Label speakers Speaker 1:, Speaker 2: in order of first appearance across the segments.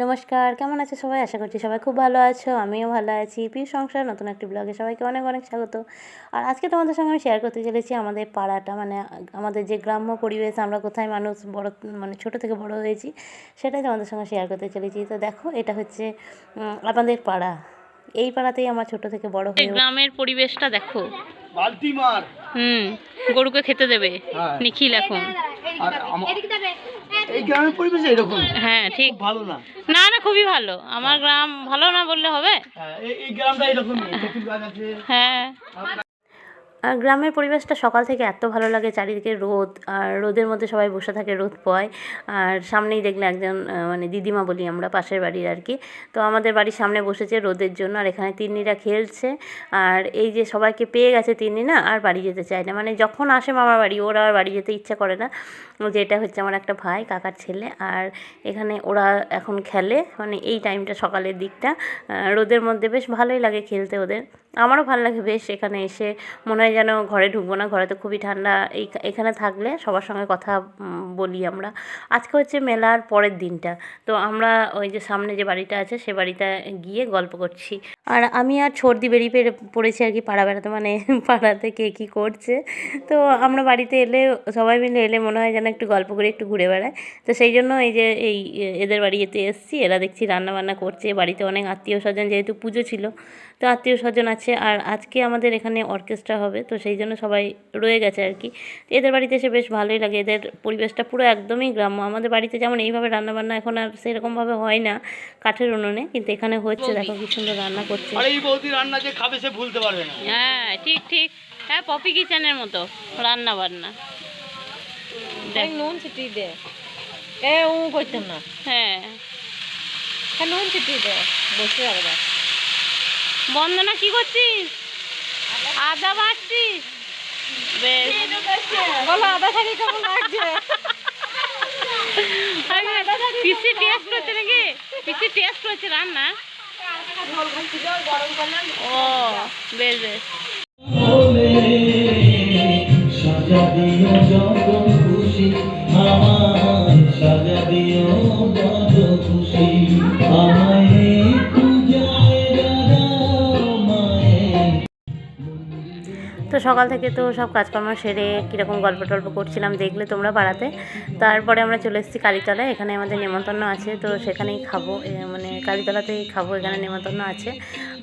Speaker 1: নমস্কার, কেমন আছো সবাই? আশা করছি সবাই খুব ভালো আছো। আমিও ভালো আছি। পিউ সংসার নতুন একটি ব্লগে সবাইকে অনেক অনেক স্বাগত। আর আজকে তোমাদের সঙ্গে আমি শেয়ার করতে চলেছি আমাদের পাড়াটা, মানে আমাদের যে গ্রাম্য পরিবেশ, আমরা কোথায় মানুষ বড়, মানে ছোটো থেকে বড় হয়েছি, সেটাই তোমাদের সঙ্গে শেয়ার করতে চলেছি। তো দেখো, এটা হচ্ছে আমাদের পাড়া। এই পাড়াতেই আমার ছোটো থেকে বড় হয়ে। গ্রামের পরিবেশটা দেখো।
Speaker 2: বালতি মার
Speaker 1: গরুকে খেতে দেবে নিখিল এখন।
Speaker 2: এই গ্রামের পরিবেশ এরকম।
Speaker 1: হ্যাঁ ঠিক,
Speaker 2: ভালো না।
Speaker 1: না না, খুবই ভালো। আমার গ্রাম ভালো না বললে হবে?
Speaker 2: এই গ্রামটা এরকমই, তেঁতুল গাছ আছে।
Speaker 1: হ্যাঁ, আর গ্রামের পরিবেশটা সকাল থেকে এত ভালো লাগে, চারিদিকে রোদ, আর রোদের মধ্যে সবাই বসে থাকে, রোদ পোয়ায়। আর সামনেই দেখলে একজন মানে দিদিমা বলি আমরা, পাশের বাড়ির আর কি। তো আমাদের বাড়ির সামনে বসেছে রোদের জন্য, আর এখানে তিন্নিরা খেলছে। আর এই যে সবাইকে পেয়ে গেছে তিন্নি, না আর বাড়ি যেতে চায় না, মানে যখন আসে মামার বাড়ি ওরা আর বাড়ি যেতে ইচ্ছা করে না। যে এটা হচ্ছে আমার একটা ভাই, কাকার ছেলে। আর এখানে ওরা এখন খেলে, মানে এই টাইমটা সকালের দিকটা রোদের মধ্যে বেশ ভালোই লাগে খেলতে ওদের। আমারও ভালো লাগে বেশ। এখানে এসে মনে হয় যেন ঘরে ঢুকবো না, ঘরে তো খুবই ঠান্ডা। এখানে থাকলে সবার সঙ্গে কথা বলি আমরা। আজকে হচ্ছে মেলার পরের দিনটা, তো আমরা ওই যে সামনে যে বাড়িটা আছে সে বাড়িতে গিয়ে গল্প করছি। আর আমি আর ছর্দি বেরিয়ে পড়েছি আর কি পাড়া বেড়াতে, মানে পাড়াতে কে কী করছে। তো আমরা বাড়িতে এলে, সবাই মিলে এলে মনে হয় যেন একটু গল্প করে একটু ঘুরে বেড়ায়। তো সেই জন্য এই যে এদের বাড়িতে এসেছি। এরা দেখছি রান্না বান্না করছে, বাড়িতে অনেক আত্মীয় স্বজন, যেহেতু পুজো ছিল তো আত্মীয় স্বজন আছে। আর আজকে আমাদের এখানে অর্কেস্ট্রা হবে, তো সেই জন্য সবাই রয়ে গেছে আর কি। এদের বাড়িতে এসে বেশ ভালোই লাগে। এদের পরিবেশটা পুরো একদমই গ্রাম্য। আমাদের বাড়িতে যেমন এইভাবে রান্নাবান্না এখন আর সেরকমভাবে হয় না কাঠের উনুনে, কিন্তু এখানে হচ্ছে। দেখো কি সুন্দর রান্না করছে।
Speaker 2: আর এই বৌদি রান্না যে খাবে সে ভুলতে পারবে না।
Speaker 1: হ্যাঁ ঠিক ঠিক, হ্যাঁ পপি কিচেনের মতো রান্না বান্না। দেখ
Speaker 3: নুন ছিটিয়ে দে, করতাম না।
Speaker 1: হ্যাঁ,
Speaker 3: নুন ছিটিয়ে দে, বসে যাবে।
Speaker 1: বন্দনা কি করছিস? আদা বাটছিস? বেশ,
Speaker 3: বলো আদা থাকি কেমন লাগছে?
Speaker 1: পিসি টেস্ট করছে নাকি? পিসি টেস্ট করছে রান্না। ও বেশ বেশ।
Speaker 4: সাজা দিও যত খুশি, আমায় সাজা দিও যত খুশি, আমায় পূজায় দাদা মায়ের।
Speaker 1: তো সকাল থেকে তো সব কাজকর্ম সেরে কীরকম গল্প টল্প করছিলাম দেখলে তোমরা পাড়াতে। তারপরে আমরা চলে এসেছি কালীতলায়। এখানে আমাদের নেমন্তন্ন আছে, তো সেখানেই খাবো, মানে কালীতলাতেই খাবো, এখানে নেমন্তন্ন আছে।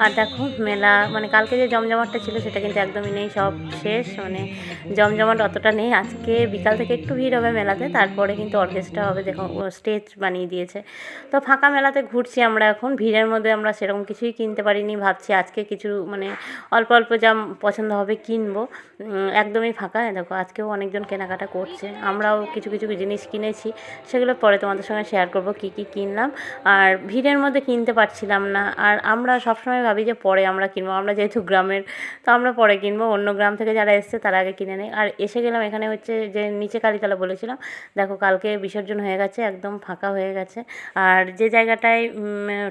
Speaker 1: আর দেখো মেলা, মানে কালকে যে জমজমাটটা ছিল সেটা কিন্তু একদমই নেই, সব শেষ। মানে জমজমাট অতটা নেই। আজকে বিকাল থেকে একটু ভিড় হবে মেলাতে, তারপরে কিন্তু অর্কেস্ট্রা হবে। দেখো স্টেজ বানিয়ে দিয়েছে। তো ফাঁকা মেলাতে ঘুরছি আমরা এখন। ভিড়ের মধ্যে আমরা সেরকম কিছুই কিনতে পারিনি, ভাবছি আজকে কিছু মানে অল্প অল্প যা পছন্দ হবে কিনবো। একদমই ফাঁকা। দেখো আজকেও অনেকজন কেনাকাটা করছে, আমরাও কিছু কিছু জিনিস কিনেছি, সেগুলো পরে তোমাদের সঙ্গে শেয়ার করব কী কী কিনলাম। আর ভিড়ের মধ্যে কিনতে পারছিলাম না। আর আমরা সবসময় ভাবি যে পরে আমরা কিনবো, আমরা যেহেতু গ্রামের, তো আমরা পরে কিনবো। অন্য গ্রাম থেকে যারা এসছে তারা আগে কিনে নেয়। আর এসে গেলাম এখানে হচ্ছে যে নিচে কালীতলা বলেছিলাম, দেখো কালকে বিসর্জন হয়ে গেছে, একদম ফাঁকা হয়ে গেছে। আর যে জায়গাটায়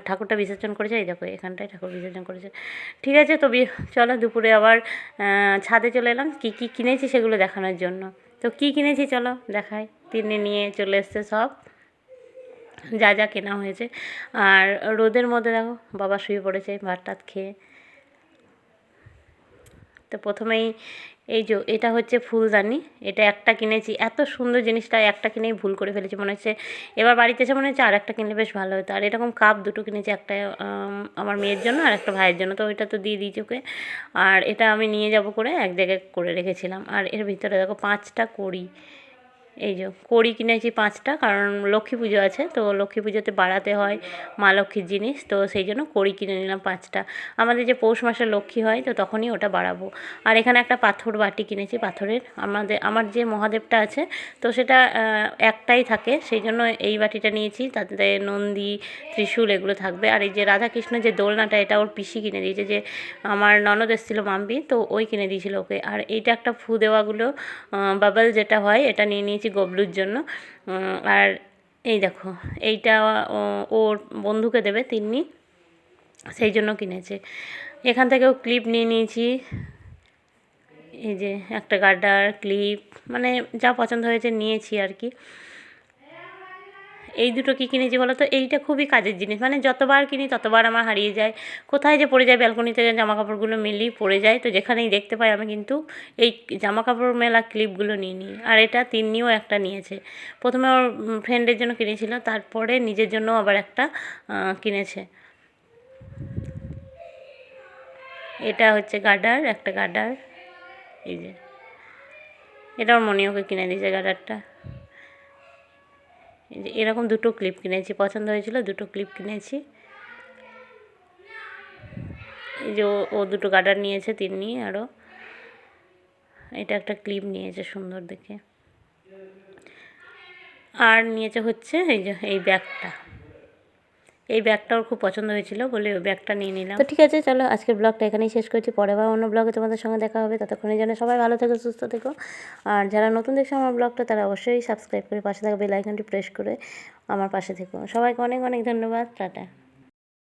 Speaker 1: ঠাকুরটা বিসর্জন করেছে, এই দেখো এখানটায় ঠাকুর বিসর্জন করেছে। ঠিক আছে, তো চলো দুপুরে আবার ছাদে চলে এলাম কী কী কিনেছি সেগুলো দেখানোর জন্য। তো কী কিনেছি চলো দেখাই। তিন্নি নিয়ে চলে এসছে সব যা যা কেনা হয়েছে। আর রোদের মধ্যে দেখো বাবা শুয়ে পড়েছে ভাত টাত খেয়ে। তো প্রথমেই এই যে এটা হচ্ছে ফুলদানি, এটা একটা কিনেছি। এত সুন্দর জিনিসটা একটা কিনেই ভুল করে ফেলেছি, মনে হচ্ছে এবার বাড়িতে এসে মনে হচ্ছে আর একটা কিনলে বেশ ভালো হতো। আর এরকম কাপ দুটো কিনেছি, একটা আমার মেয়ের জন্য আর একটা ভাইয়ের জন্য, তো ওইটা তো দিয়ে দিয়েছি ওকে। আর এটা আমি নিয়ে যাব করে এক জায়গায় করে রেখেছিলাম। আর এর ভিতরে দেখো 5টা কড়ি, এই যে কড়ি কিনেছি 5টা, কারণ লক্ষ্মী পুজো আছে, তো লক্ষ্মী পুজোতে বাড়াতে হয় মা লক্ষ্মীর জিনিস, তো সেই জন্য কড়ি কিনে নিলাম 5টা। আমাদের যে পৌষ মাসে লক্ষ্মী হয় তো তখনই ওটা বাড়াবো। আর এখানে একটা পাথর বাটি কিনেছি, পাথরের। আমার যে মহাদেবটা আছে তো সেটা একটাই থাকে, সেই জন্য এই বাটিটা নিয়েছি, তাতে নন্দী ত্রিশূল এগুলো থাকবে। আর এই যে রাধাকৃষ্ণ যে দোলনাটা, এটা ওর পিসি কিনে দিয়েছে, যে আমার ননদ এসেছিলো মাম্পি, তো ওই কিনে দিয়েছিল ওকে। আর এইটা একটা ফু দেওয়াগুলো বাবল যেটা হয়, এটা নিয়ে নিয়েছি গবলুর জন্য। আর এই দেখো এইটা ওর বন্ধুকে দেবে তিন্নি, সেই জন্য কিনেছে। এখান থেকেও ক্লিপ নিয়ে নিয়েছি, এই যে একটা গার্ডার ক্লিপ, মানে যা পছন্দ হয়েছে নিয়েছি আর কি। এই দুটো কী কিনেছি বলো তো, এইটা খুবই কাজের জিনিস, মানে যতবার কিনি ততবার আমার হারিয়ে যায়, কোথায় যে পড়ে যায়, ব্যালকনি থেকে জামা কাপড়গুলো মেলি পড়ে যায়, তো যেখানেই দেখতে পাই আমি কিন্তু এই জামা কাপড় মেলা ক্লিপগুলো নিয়ে নিই। আর এটা তিন্নিও একটা নিয়েছে, প্রথমে ওর ফ্রেন্ডের জন্য কিনেছিল, তারপরে নিজের জন্য আবার একটা কিনেছে। এটা হচ্ছে গার্ডার, একটা গার্ডার, এই যে এটা ওর মনিওকে কিনে দিয়েছে গার্ডারটা। এই যে এরকম দুটো ক্লিপ কিনেছি, পছন্দ হয়েছিল, দুটো ক্লিপ কিনেছি। এই যে ও দুটো গার্ডার নিয়েছে তিন্নি, আরও এটা একটা ক্লিপ নিয়েছে সুন্দর দেখে। আর নিয়েছে হচ্ছে এই যে এই ব্যাগটা, এই ব্যাগটা ওর খুব পছন্দ হয়েছিল বলে ওই ব্যাগটা নিয়ে নিলাম। তো ঠিক আছে, চলো আজকের ব্লগটা এখানেই শেষ করছি, পরে আবার অন্য ব্লগে তোমাদের সঙ্গে দেখা হবে। ততক্ষণের জন্য সবাই ভালো থেকো, সুস্থ থেকো। আর যারা নতুন দেখছো আমার ব্লগটা, তারা অবশ্যই সাবস্ক্রাইব করে পাশে থাকা বেল আইকনটি প্রেস করে আমার পাশে থেকো। সবাইকে অনেক অনেক ধন্যবাদ, টাটা।